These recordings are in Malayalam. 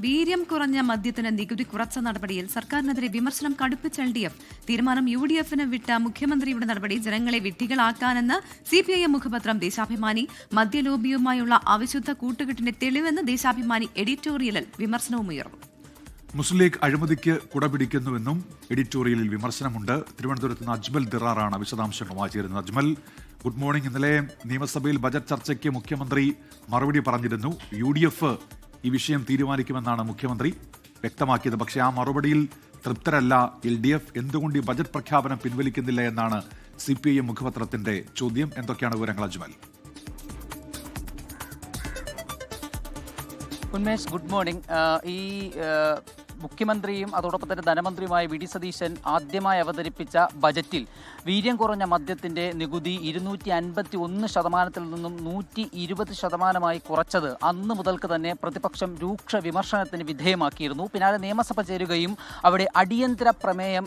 വീര്യം കുറഞ്ഞ മദ്യത്തിന് നികുതി കുറച്ച നടപടിയിൽ സർക്കാരിനെതിരെ വിമർശനം കടുപ്പിച്ച LDF. തീരുമാനം UDF-ന് വിട്ട മുഖ്യമന്ത്രിയുടെ നടപടി ജനങ്ങളെ വിഡ്ഢികളാക്കാനെന്ന് CPIM മുഖപത്രം ദേശാഭിമാനി. മദ്യലോബിയുമായുള്ള അവിശുദ്ധ കൂട്ടുകെട്ടിന്റെ തെളിവെന്ന് ദേശാഭിമാനി എഡിറ്റോറിയലിൽ വിമർശനവുമുയർന്നു. മുസ്ലിം ലീഗ് അഴിമതിക്ക് കുടപിടിക്കുന്നുവെന്നും എഡിറ്റോറിയലിൽ വിമർശനമുണ്ട്. തിരുവനന്തപുരത്ത് നിന്ന് അജ്മൽ ദിറാറാണ് വിശദാംശങ്ങളുമായി ചേരുന്നത്. Ajmal, good morning. ഇന്നലെ നിയമസഭയിൽ ബജറ്റ് ചർച്ചയ്ക്ക് മുഖ്യമന്ത്രി മറുപടി പറഞ്ഞിരുന്നു. UDF ഈ വിഷയം തീരുമാനിക്കുമെന്നാണ് മുഖ്യമന്ത്രി വ്യക്തമാക്കിയത്. പക്ഷേ ആ മറുപടിയിൽ തൃപ്തരല്ല LDF. എന്തുകൊണ്ട് ഈ ബജറ്റ് പ്രഖ്യാപനം പിൻവലിക്കുന്നില്ല എന്നാണ് CPIM മുഖപത്രത്തിന്റെ ചോദ്യം. എന്തൊക്കെയാണ് വിവരങ്ങൾ അജ്മൽ? Unmesh, good morning. മുഖ്യമന്ത്രിയും അതോടൊപ്പം തന്നെ ധനമന്ത്രിയുമായ വി ഡി സതീശൻ ആദ്യമായി അവതരിപ്പിച്ച ബജറ്റിൽ വീര്യം കുറഞ്ഞ മദ്യത്തിന്റെ നികുതി 251% നിന്നും 120% കുറച്ചത് അന്ന് മുതൽക്ക് തന്നെ പ്രതിപക്ഷം രൂക്ഷ വിമർശനത്തിന് വിധേയമാക്കിയിരുന്നു. പിന്നാലെ നിയമസഭ ചേരുകയും അവിടെ അടിയന്തര പ്രമേയം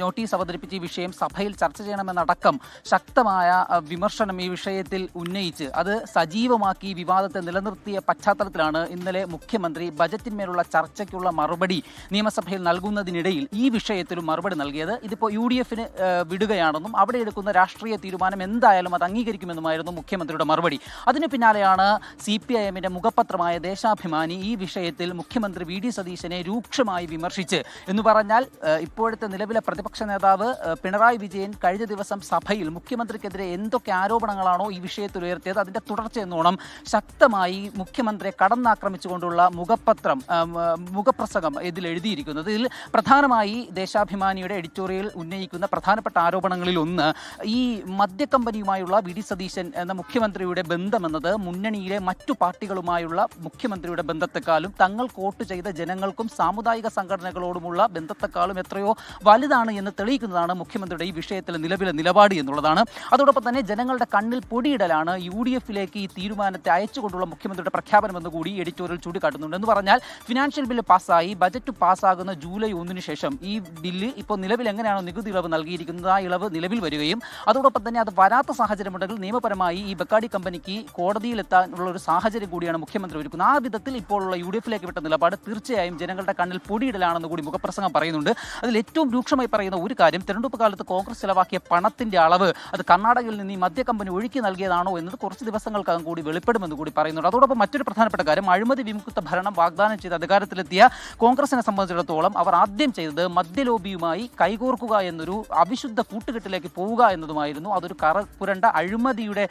നോട്ടീസ് അവതരിപ്പിച്ച് ഈ വിഷയം സഭയിൽ ചർച്ച ചെയ്യണമെന്നടക്കം ശക്തമായ വിമർശനം ഈ വിഷയത്തിൽ ഉന്നയിച്ച് അത് സജീവമാക്കി വിവാദത്തെ നിലനിർത്തിയ പശ്ചാത്തലത്തിലാണ് ഇന്നലെ മുഖ്യമന്ത്രി ബജറ്റിന്മേലുള്ള ചർച്ചയ്ക്കുള്ള മറുപടി നിയമസഭയിൽ നൽകുന്നതിനിടയിൽ ഈ വിഷയത്തിലും മറുപടി നൽകിയത്. ഇതിപ്പോൾ UDF-ന് വിടുകയാണെന്നും അവിടെ എടുക്കുന്ന രാഷ്ട്രീയ തീരുമാനം എന്തായാലും അത് അംഗീകരിക്കുമെന്നുമായിരുന്നു മുഖ്യമന്ത്രിയുടെ മറുപടി. അതിനു പിന്നാലെയാണ് CPIM-ന്റെ മുഖപത്രമായ ദേശാഭിമാനി ഈ വിഷയത്തിൽ മുഖ്യമന്ത്രി വി ഡി സതീശനെ രൂക്ഷമായി വിമർശിച്ച് എന്ന് പറഞ്ഞാൽ ഇപ്പോഴത്തെ നിലവിലെ പ്രതിപക്ഷ നേതാവ് പിണറായി വിജയൻ കഴിഞ്ഞ ദിവസം സഭയിൽ മുഖ്യമന്ത്രിക്കെതിരെ എന്തൊക്കെ ആരോപണങ്ങളാണോ ഈ വിഷയത്തിൽ ഉയർത്തിയത് അതിന്റെ തുടർച്ചയെന്നോണം ശക്തമായി മുഖ്യമന്ത്രിയെ കടന്നാക്രമിച്ചുകൊണ്ടുള്ള മുഖപ്രസംഗം ഇതിൽ എഴുതിയിരിക്കുന്നത്. ഇതിൽ പ്രധാനമായി ദേശാഭിമാനിയുടെ എഡിറ്റോറിയൽ ഉന്നയിക്കുന്ന പ്രധാനപ്പെട്ട ആരോപണങ്ങളിൽ ഒന്ന് ഈ മദ്യക്കമ്പനിയുമായുള്ള വി ഡി സതീശൻ എന്ന മുഖ്യമന്ത്രിയുടെ ബന്ധമെന്നത് മുന്നണിയിലെ മറ്റു പാർട്ടികളുമായുള്ള മുഖ്യമന്ത്രിയുടെ ബന്ധത്തെക്കാളും തങ്ങൾ വോട്ട് ചെയ്ത ജനങ്ങൾക്കും സാമുദായിക സംഘടനകളോടുമുള്ള ബന്ധത്തെക്കാളും എത്രയോ വലുതാണ് എന്ന് തെളിയിക്കുന്നതാണ് മുഖ്യമന്ത്രിയുടെ ഈ വിഷയത്തിലെ നിലവിലെ നിലപാട് എന്നുള്ളതാണ്. അതോടൊപ്പം തന്നെ ജനങ്ങളുടെ കണ്ണിൽ പൊടിയിടലാണ് UDF-ലേക്ക് ഈ തീരുമാനത്തെ അയച്ചുകൊണ്ടുള്ള മുഖ്യമന്ത്രിയുടെ പ്രഖ്യാപനമെന്ന് കൂടി എഡിറ്റോറിയൽ ചൂണ്ടിക്കാട്ടുന്നുണ്ട്. എന്ന് പറഞ്ഞാൽ ഫിനാൻഷ്യൽ ബില്ല് പാസ്സായി ബജറ്റ് പാസ്സാകുന്ന ജൂലൈ 1 ശേഷം ഈ ബില്ല് ഇപ്പോൾ നിലവിൽ എങ്ങനെയാണോ നികുതി ഇളവ് നൽകിയിരിക്കുന്നത് ആ ഇളവ് നിലവിൽ വരികയും അതോടൊപ്പം തന്നെ അത് വരാത്ത സാഹചര്യമുണ്ടെങ്കിൽ നിയമപരമായി ഈ ബക്കാഡി കമ്പനിക്ക് കോടതിയിലെത്താനുള്ള ഒരു സാഹചര്യം കൂടിയാണ് മുഖ്യമന്ത്രി ഒരുക്കുന്നത്. ആ വിധത്തിൽ ഇപ്പോഴുള്ള UDF-ലേക്ക് വിട്ട നിലപാട് തീർച്ചയായും ജനങ്ങളുടെ കണ്ണിൽ പൊടിയിടലാണെന്ന് കൂടി മുഖപ്രസംഗം പറയുന്നുണ്ട്. അതിൽ ഏറ്റവും രൂക്ഷമായി പറയുന്ന ഒരു കാര്യം തെരഞ്ഞെടുപ്പ് കാലത്ത് കോൺഗ്രസ് ചെലവാക്കിയ പണത്തിന്റെ അളവ് അത് കർണാടകയിൽ നിന്ന് ഈ മദ്യ കമ്പനി ഒഴുക്കി നൽകിയതാണോ എന്നത് കുറച്ച് ദിവസങ്ങൾക്കകം കൂടി വെളിപ്പെടുമെന്ന് കൂടി പറയുന്നുണ്ട്. അതോടൊപ്പം മറ്റൊരു പ്രധാനപ്പെട്ട കാര്യം അഴിമതി വിമുക്ത ഭരണം വാഗ്ദാനം ചെയ്ത് അധികാരത്തിലെത്തിയ കോൺഗ്രസിനെ സംബന്ധിച്ചിടത്തോളം അവർ ആദ്യം ചെയ്തത് മദ്യലോബിയുമായി കൈകോർക്കുക എന്നൊരു അവിശുദ്ധ കൂട്ടുകെട്ടിലേക്ക് പോവുക എന്നതുമായിരുന്നു. അതൊരു കറപുരണ്ട അഴിമതിയുടെ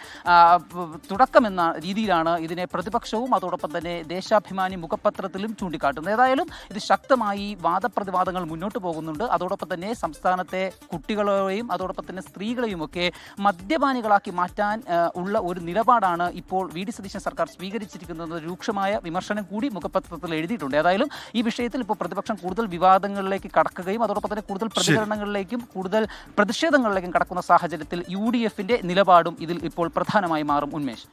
തുടക്കമെന്ന രീതിയിലാണ് ഇതിനെ പ്രതിപക്ഷവും അതോടൊപ്പം തന്നെ ദേശാഭിമാനി മുഖപത്രത്തിലും ചൂണ്ടിക്കാട്ടുന്നത്. ഏതായാലും ഇത് ശക്തമായി വാദപ്രതിവാദങ്ങൾ മുന്നോട്ട് പോകുന്നുണ്ട്. അതോടൊപ്പം തന്നെ സംസ്ഥാനത്തെ കുട്ടികളെയും അതോടൊപ്പം തന്നെ സ്ത്രീകളെയും ഒക്കെ മദ്യപാനികളാക്കി മാറ്റാൻ ഉള്ള ഒരു നിലപാടാണ് ഇപ്പോൾ വി ഡി സതീശൻ സർക്കാർ സ്വീകരിച്ചിരിക്കുന്നത്. രൂക്ഷമായ വിമർശനം കൂടി മുഖപത്രത്തിൽ എഴുതിയിട്ടുണ്ട്. ഏതായാലും ഈ വിഷയത്തിൽ ഇപ്പോൾ പ്രതിപക്ഷം കൂടുതൽ വിവാദങ്ങളിലേക്ക് കടക്കുകയും അതോടൊപ്പം തന്നെ കൂടുതൽ പ്രതികരണങ്ങളിലേക്കും കൂടുതൽ പ്രതിഷേധങ്ങളിലേക്കും കടക്കുന്ന സാഹചര്യത്തിൽ UDF-ന്റെ നിലപാടും ഇതിൽ ഇപ്പോൾ പ്രധാനമായി മാറും. ഉന്മേഷ്,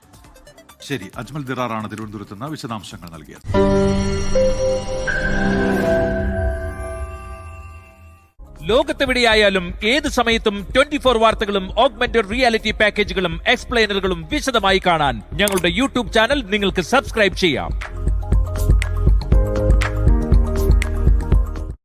ശരി. അജ്മൽ ദിറാറാണ് തിരുവനന്തപുരത്ത് നിന്ന് വിശദാംശങ്ങൾ നൽകിയത്. ലോകത്തെവിടെയായാലും ഏത് സമയത്തും 24 വാർത്തകളും ഓഗ്മെന്റഡ് റിയാലിറ്റി പാക്കേജുകളും എക്സ്പ്ലെയിനറുകളും വിശദമായി കാണാൻ ഞങ്ങളുടെ YouTube ചാനൽ നിങ്ങൾക്ക് സബ്സ്ക്രൈബ് ചെയ്യാം.